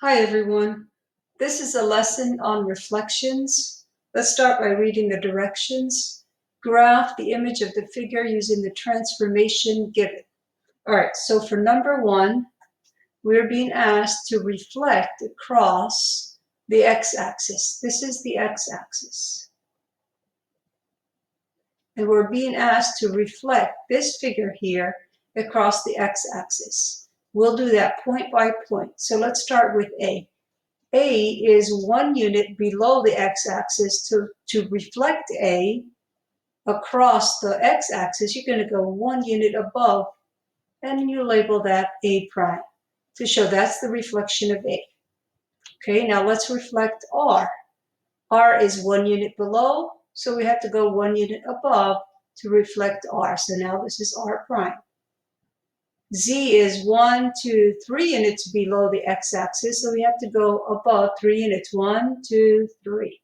Hi everyone. This is a lesson on reflections. Let's start by reading the directions. Graph the image of the figure using the transformation given. All right, so for number 1, we're being asked to reflect across the x-axis. This is the x-axis. And we're being asked to reflect this figure here across the x-axis. We'll do that point by point. So let's start with A. A is 1 unit below the x-axis. To reflect A across the x-axis, you're going to go 1 unit above, and you label that A prime to show that's the reflection of A. Okay, now let's reflect R. R is 1 unit below, so we have to go 1 unit above to reflect R. So now this is R prime. Z is 1, 2, 3 units below the x-axis, so we have to go above 3 units. 1, 2, 3.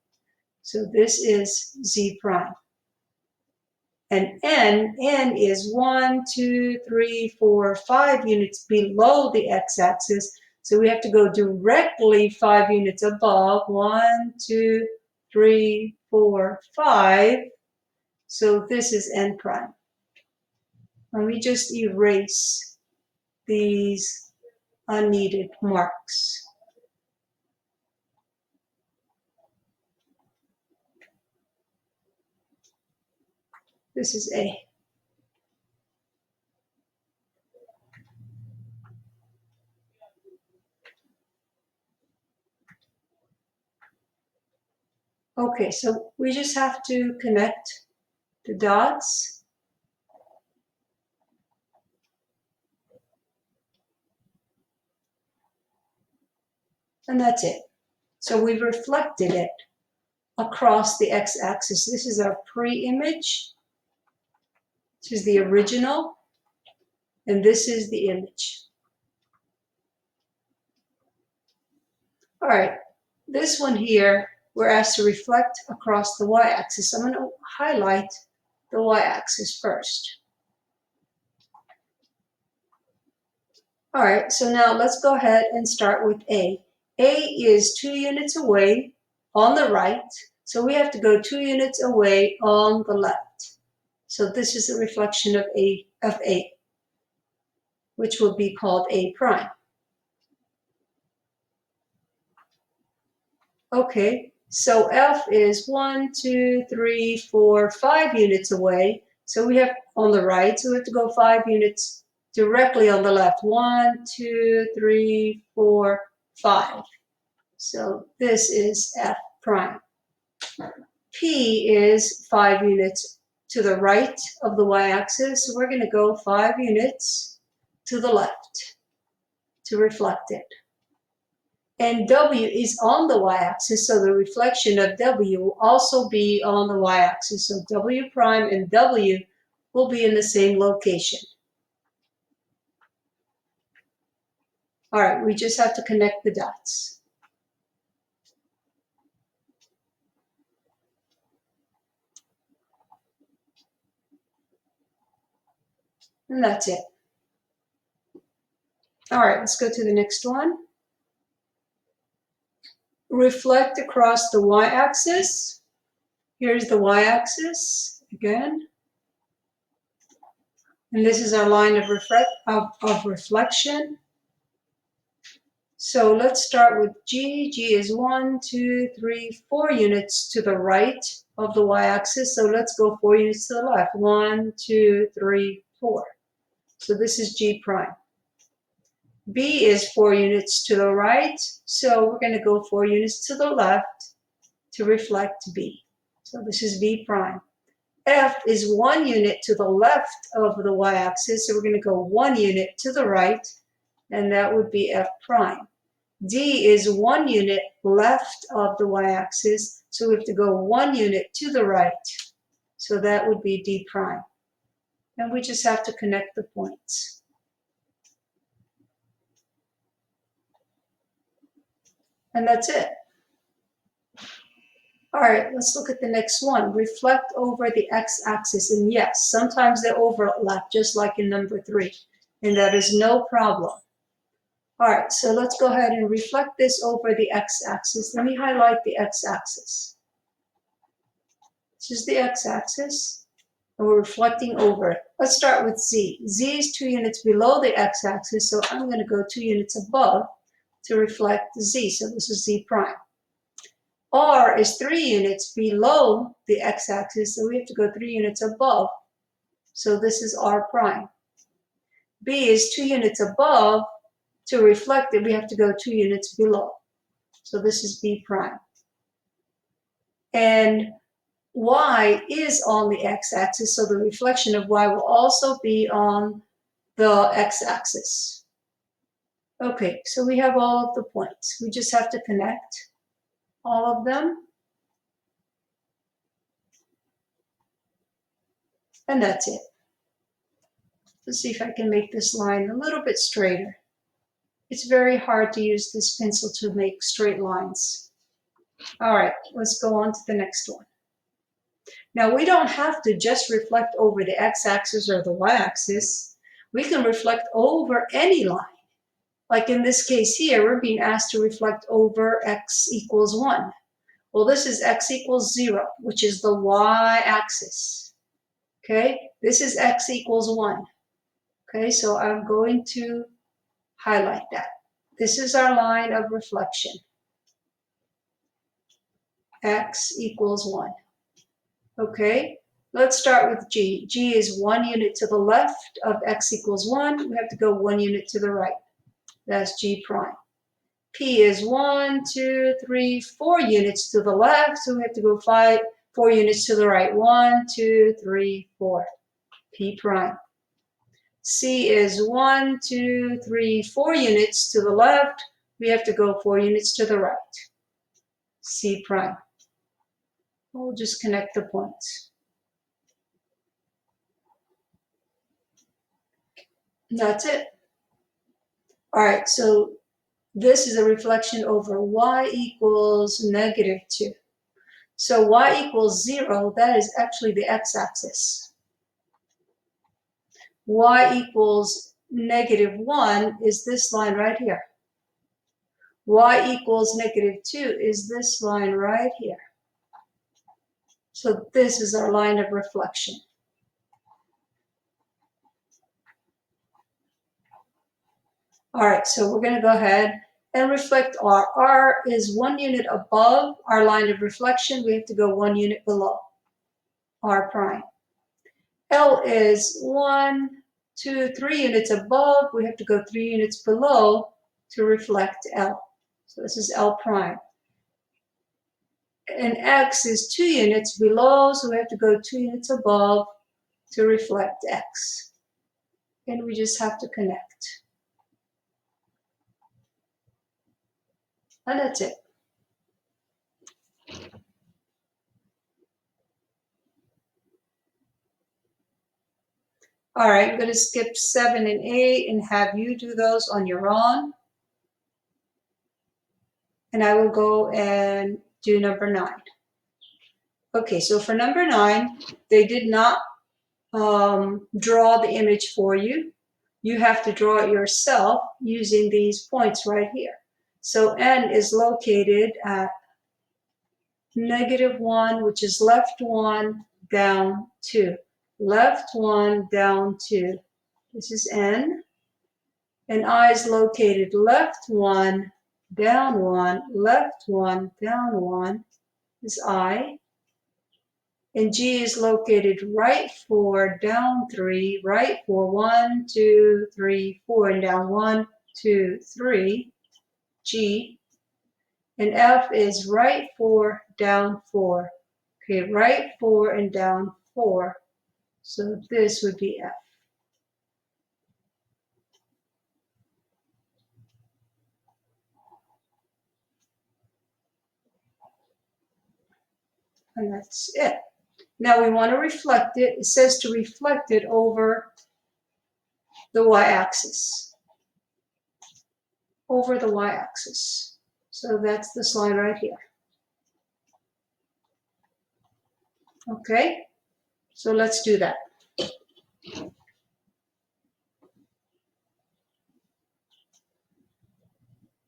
So this is Z prime. And N is 1, 2, 3, 4, 5 units below the x-axis, so we have to go directly 5 units above. 1, 2, 3, 4, 5. So this is N prime. And we just erase these unneeded marks. This is A. Okay, so we just have to connect the dots. And that's it. So we've reflected it across the x-axis. This is our pre-image. This is the original. And this is the image. All right, this one here, we're asked to reflect across the y-axis. I'm going to highlight the y-axis first. All right, so now let's go ahead and start with A. A is 2 units away on the right, so we have to go 2 units away on the left. So this is a reflection of A, which will be called A prime. Okay, so F is 1, 2, 3, 4, 5 units away. So we have on the right, so we have to go 5 units directly on the left. 1, 2, 3, 4, 5. So this is F prime. P is 5 units to the right of the y-axis. So we're going to go 5 units to the left to reflect it. And W is on the y-axis, so the reflection of W will also be on the y-axis. So W prime and W will be in the same location. All right, we just have to connect the dots. And that's it. All right, let's go to the next one. Reflect across the y-axis. Here's the y-axis again. And this is our line of reflection. So let's start with G. G is 1, 2, 3, 4 units to the right of the y-axis. So let's go 4 units to the left. 1, 2, 3, 4. So this is G prime. B is 4 units to the right. So we're going to go 4 units to the left to reflect B. So this is B prime. F is 1 unit to the left of the y-axis. So we're going to go 1 unit to the right, and that would be F prime. D is 1 unit left of the y-axis, so we have to go 1 unit to the right. So that would be D prime. And we just have to connect the points. And that's it. All right, let's look at the next one. Reflect over the x-axis. And yes, sometimes they overlap, just like in number 3. And that is no problem. All right, so let's go ahead and reflect this over the x-axis. Let me highlight the x-axis. This is the x-axis, and we're reflecting over it. Let's start with z. Z is 2 units below the x-axis, so I'm going to go 2 units above to reflect z, so this is z prime. R is 3 units below the x-axis, so we have to go 3 units above, so this is r prime. B is 2 units above. To reflect it, we have to go 2 units below. So this is B prime. And Y is on the x-axis, so the reflection of Y will also be on the x-axis. Okay, so we have all of the points. We just have to connect all of them. And that's it. Let's see if I can make this line a little bit straighter. It's very hard to use this pencil to make straight lines. All right, let's go on to the next one. Now, we don't have to just reflect over the x-axis or the y-axis. We can reflect over any line. Like in this case here, we're being asked to reflect over x equals 1. Well, this is x equals 0, which is the y-axis. Okay, this is x equals 1. Okay, so I'm going to highlight that. This is our line of reflection. X equals 1. Okay, let's start with G. G is 1 unit to the left of x equals 1. We have to go 1 unit to the right. That's G prime. P is 1, 2, 3, 4 units to the left. So we have to go 4 units to the right. 1, 2, 3, 4. P prime. C is 1, 2, 3, 4 units to the left. We have to go 4 units to the right. C prime. We'll just connect the points. That's it. All right, so this is a reflection over y equals -2. So y equals 0, that is actually the x-axis. Y equals -1 is this line right here. Y equals -2 is this line right here. So this is our line of reflection. All right, so we're going to go ahead and reflect R. R is 1 unit above our line of reflection. We have to go 1 unit below R prime. L is 1, 2, 3 units above. We have to go 3 units below to reflect L. So this is L prime. And X is 2 units below, so we have to go 2 units above to reflect X. And we just have to connect. And that's it. All right, I'm going to skip 7 and 8 and have you do those on your own. And I will go and do number 9. Okay, so for number 9, they did not draw the image for you. You have to draw it yourself using these points right here. So N is located at -1, which is left 1, down 2. Left 1, down 2. This is N. And I is located left 1, down 1, left 1, down 1 is I. And G is located right 4, down 3, right 4, 1, 2, 3, 4, and down 1, 2, 3, G. And F is right 4, down 4. Okay, right 4 and down 4. So this would be F. And that's it. Now we want to reflect it. It says to reflect it over the y-axis. Over the y-axis. So that's this line right here. Okay, so let's do that.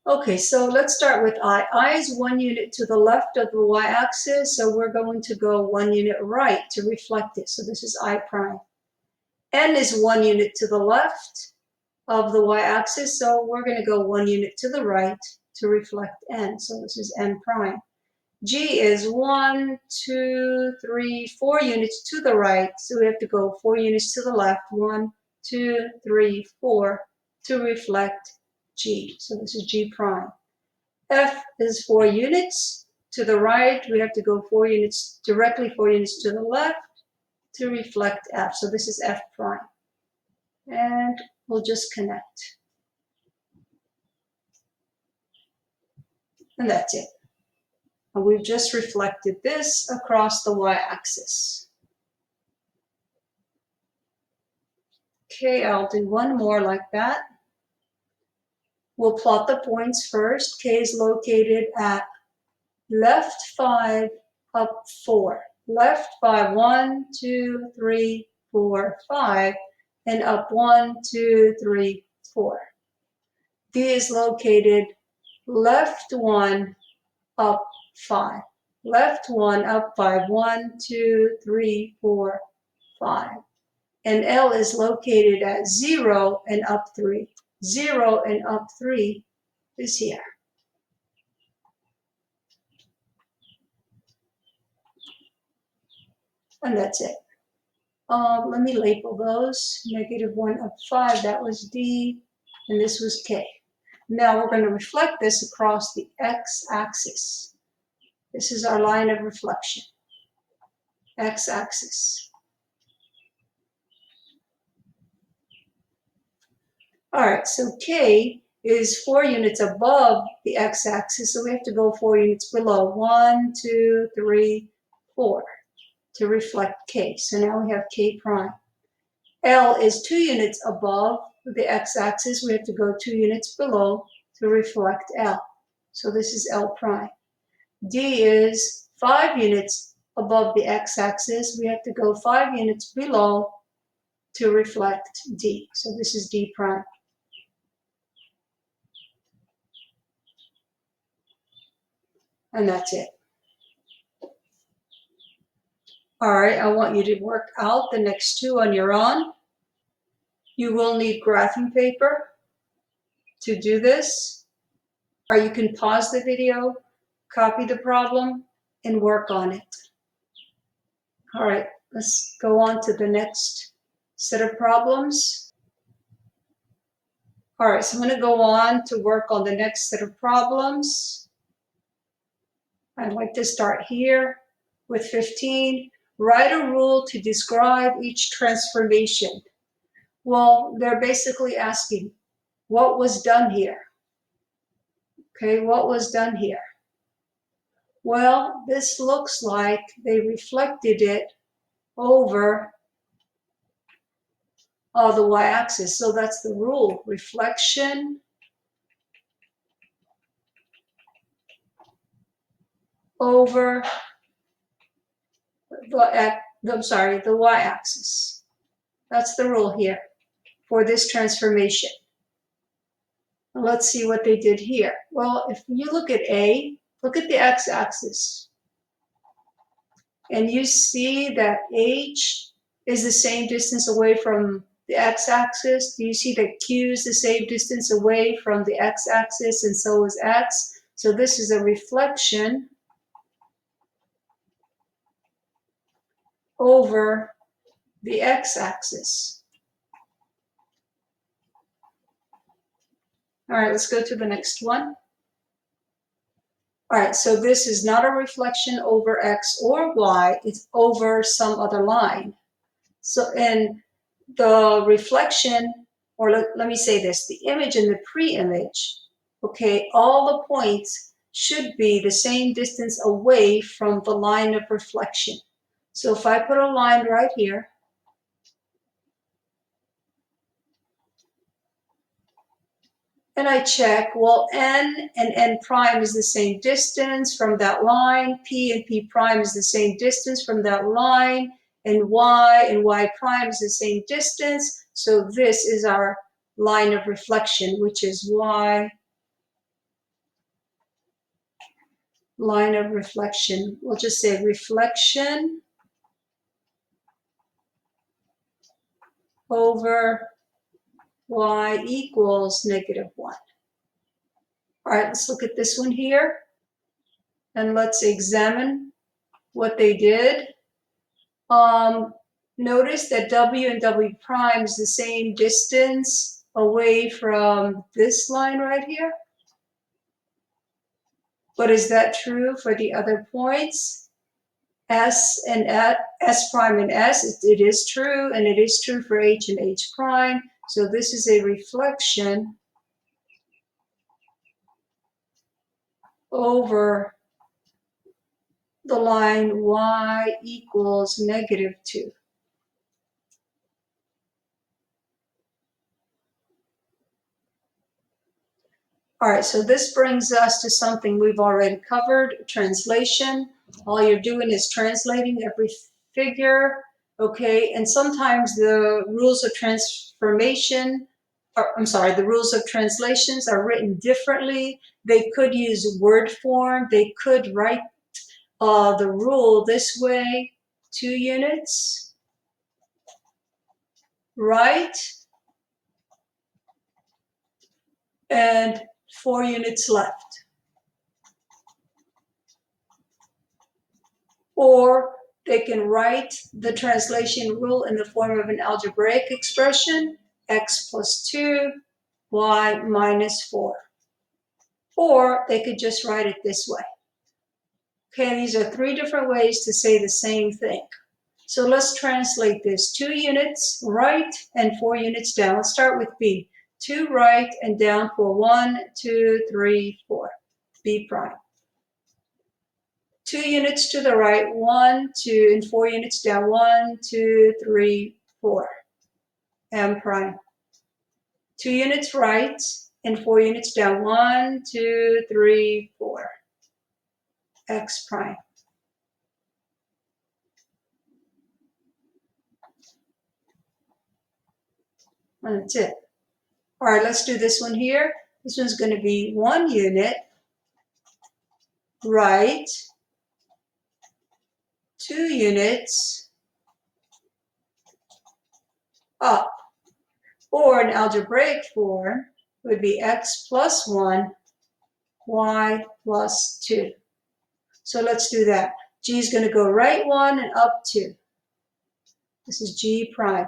Okay, so let's start with I. I is 1 unit to the left of the y-axis, so we're going to go 1 unit right to reflect it. So this is I prime. N is 1 unit to the left of the y-axis, so we're going to go 1 unit to the right to reflect N. So this is N prime. G is 1, 2, 3, 4 units to the right, so we have to go 4 units to the left, 1, 2, 3, 4, to reflect G. So this is G prime. F is 4 units to the right, we have to go 4 units, directly 4 units to the left to reflect F. So this is F prime. And we'll just connect. And that's it. And we've just reflected this across the y-axis. Okay, I'll do one more like that. We'll plot the points first. K is located at left 5, up 4. Left 5, 1, 2, 3, 4, 5, and up 1, 2, 3, 4. D is located left 1, up 5. Left 1, up 5, 1, 2, 3, 4, 5. And L is located at 0 and up 3. 0 and up 3 is here. And that's it. Let me label those. -1 up 5, that was D, and this was K. Now we're going to reflect this across the x-axis. This is our line of reflection, x-axis. All right, so K is 4 units above the x-axis, so we have to go 4 units below. 1, 2, 3, 4 to reflect K. So now we have K prime. L is 2 units above the x-axis. We have to go 2 units below to reflect L. So this is L prime. D is 5 units above the x-axis. We have to go 5 units below to reflect D. So this is D prime. And that's it. All right, I want you to work out the next two on your own. You will need graphing paper to do this, or you can pause the video, copy the problem, and work on it. All right, let's go on to the next set of problems. All right, so I'm going to go on to work on the next set of problems. I'd like to start here with 15. Write a rule to describe each transformation. Well, they're basically asking, what was done here? Okay, what was done here? Well, this looks like they reflected it over the y-axis. So that's the rule, reflection over the y-axis. That's the rule here for this transformation. Let's see what they did here. Well, if you look at A, look at the x-axis. And you see that H is the same distance away from the x-axis. Do you see that Q is the same distance away from the x-axis, and so is X? So this is a reflection over the x-axis. All right, let's go to the next one. All right, so this is not a reflection over X or Y, it's over some other line. So, and the reflection, or let me say this, the image and the pre-image, okay, all the points should be the same distance away from the line of reflection. So if I put a line right here, and I check, well, N and N prime is the same distance from that line, P and P prime is the same distance from that line, and Y prime is the same distance. So this is our line of reflection, which is Y line of reflection. We'll just say reflection over y equals -1. All right, let's look at this one here. And let's examine what they did. Notice that W and W prime is the same distance away from this line right here. But is that true for the other points? S prime and S, it is true, and it is true for H and H prime. So this is a reflection over the line y equals -2. All right, so this brings us to something we've already covered, translation. All you're doing is translating every figure, okay? And sometimes the rules of transformation, the rules of translations are written differently. They could use word form. They could write the rule this way: 2 units, right, and 4 units left. Or they can write the translation rule in the form of an algebraic expression, x plus 2, y minus 4. Or they could just write it this way. Okay, these are 3 different ways to say the same thing. So let's translate this: 2 units right and 4 units down. Let's start with B. 2 right and down for 1, 2, 3, 4. B prime. 2 units to the right, 1, 2, and 4 units down, 1, 2, 3, 4. M prime. 2 units right and 4 units down, 1, 2, 3, 4. X prime. And that's it. All right, let's do this one here. This one's going to be 1 unit right, 2 units up. Or an algebraic form would be x plus 1, y plus 2. So let's do that. G is going to go right 1 and up 2. This is G prime.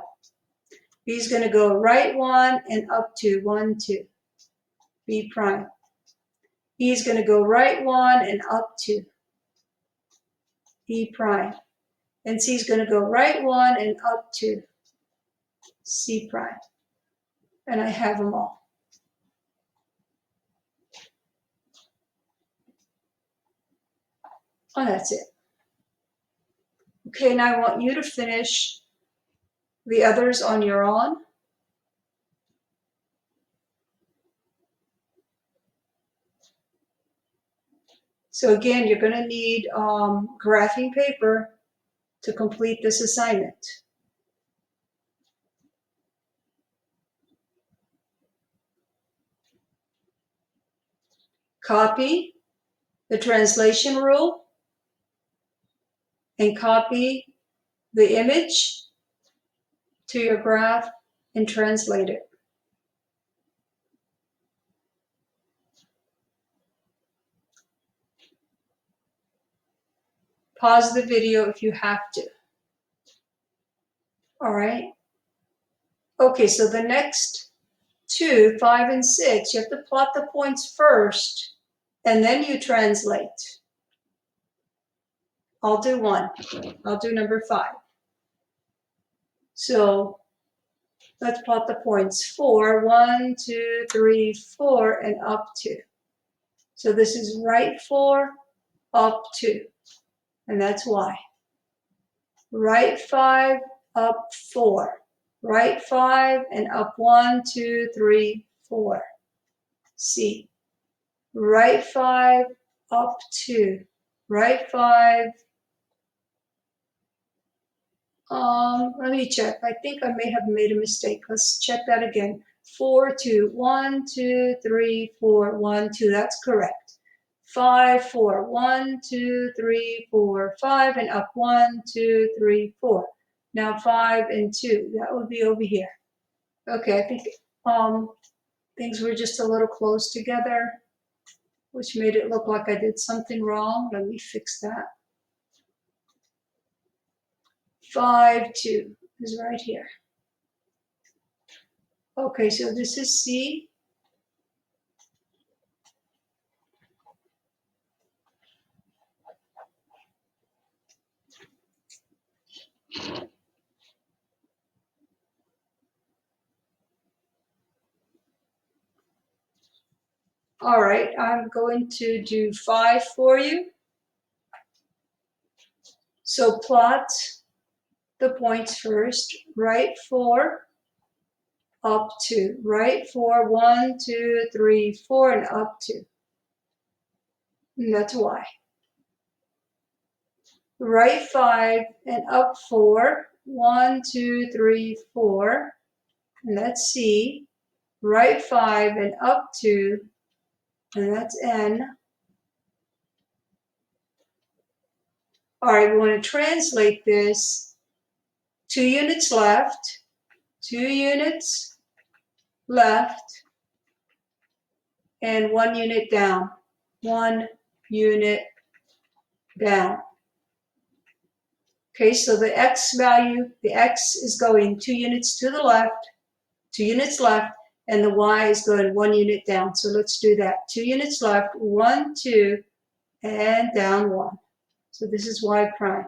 B is going to go right 1 and up 2, 1, 2. B prime. E is going to go right 1 and up 2. E prime. And C is going to go right 1 and up 2. C prime. And I have them all. Oh, that's it. Okay, now I want you to finish the others on your own. So again, you're going to need graphing paper to complete this assignment. Copy the translation rule and copy the image to your graph and translate it. Pause the video if you have to. All right. Okay, so the next 2, 5, and 6, you have to plot the points first, and then you translate. I'll do 1. I'll do number 5. So let's plot the points 4, 1, 2, 3, 4, and up 2. So this is right 4, up 2, and that's y. Right 5, up 4. Right 5 and up 1, 2, 3, 4. C. Right 5, up 2. Right 5. Let me check. I think I may have made a mistake. Let's check that again. 4, 2. 1, 2, 3, 4. 1, 2. That's correct. 5, 4. 1, 2, 3, 4, 5, and up 1, 2, 3, 4. Now 5 and 2. That would be over here. Okay, I think things were just a little close together, which made it look like I did something wrong. Let me fix that. 5, 2 is right here. Okay, so this is C. All right, I'm going to do 5 for you. So plot the points first. Right 4, up 2. Right 4, 1, 2, 3, 4, and up 2. And that's Y. Right 5 and up 4. 1, 2, 3, 4. And that's C. Right 5 and up 2. And that's N. All right, we want to translate this. 2 units left. 2 units left. And 1 unit down. 1 unit down. Okay, so the X value, the X is going 2 units to the left, 2 units left, and the Y is going 1 unit down. So let's do that. 2 units left, 1, 2, and down 1. So this is Y prime.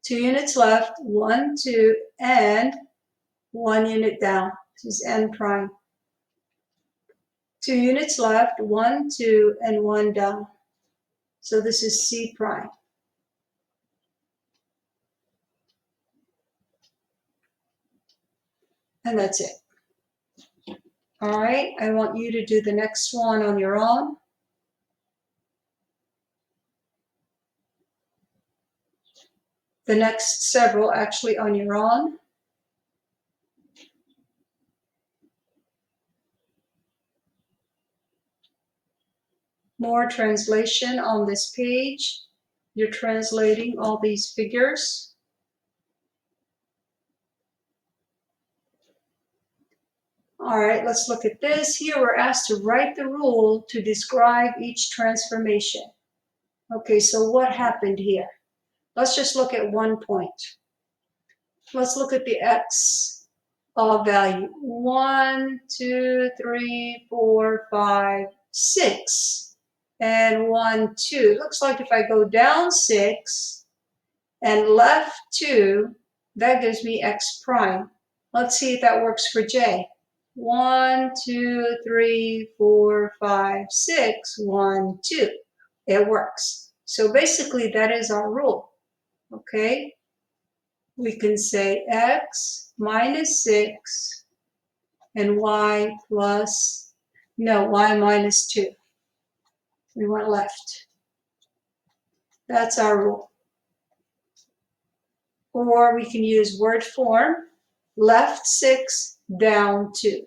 2 units left, 1, 2, and 1 unit down. This is N prime. 2 units left, 1, 2, and 1 down. So this is C prime. And that's it. All right, I want you to do the next one on your own. The next several actually on your own. More translation on this page. You're translating all these figures. All right, let's look at this. Here we're asked to write the rule to describe each transformation. Okay, so what happened here? Let's just look at one point. Let's look at the X value. 1, 2, 3, 4, 5, 6. And 1, 2. Looks like if I go down 6 and left 2, that gives me X prime. Let's see if that works for J. 1, 2, 3, 4, 5, 6, 1, 2. It works. So basically that is our rule. Okay? We can say X minus 6 and Y plus, no, Y minus 2. We went left. That's our rule. Or we can use word form, left 6, down 2.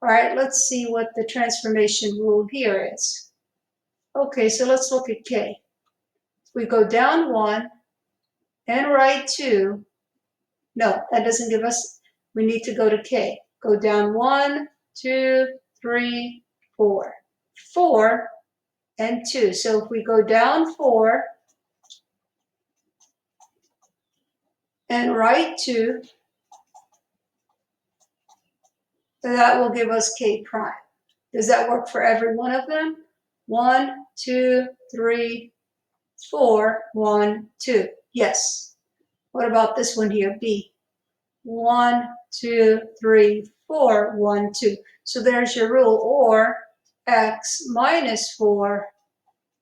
All right, let's see what the transformation rule here is. Okay, so let's look at K. If we go down 1 and right 2, no, that doesn't give us, we need to go to K. Go down 1, 2, 3, 4. 4 and 2. So if we go down 4 and right 2, that will give us K prime. Does that work for every one of them? 1, 2, 3, 4, 1, 2. Yes. What about this one here, B? 1, 2, 3, 4, 1, 2. So there's your rule, or X minus 4,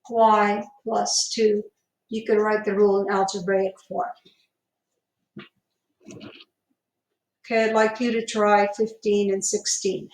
Y plus 2. You can write the rule in algebraic form. Okay, I'd like you to try 15 and 16.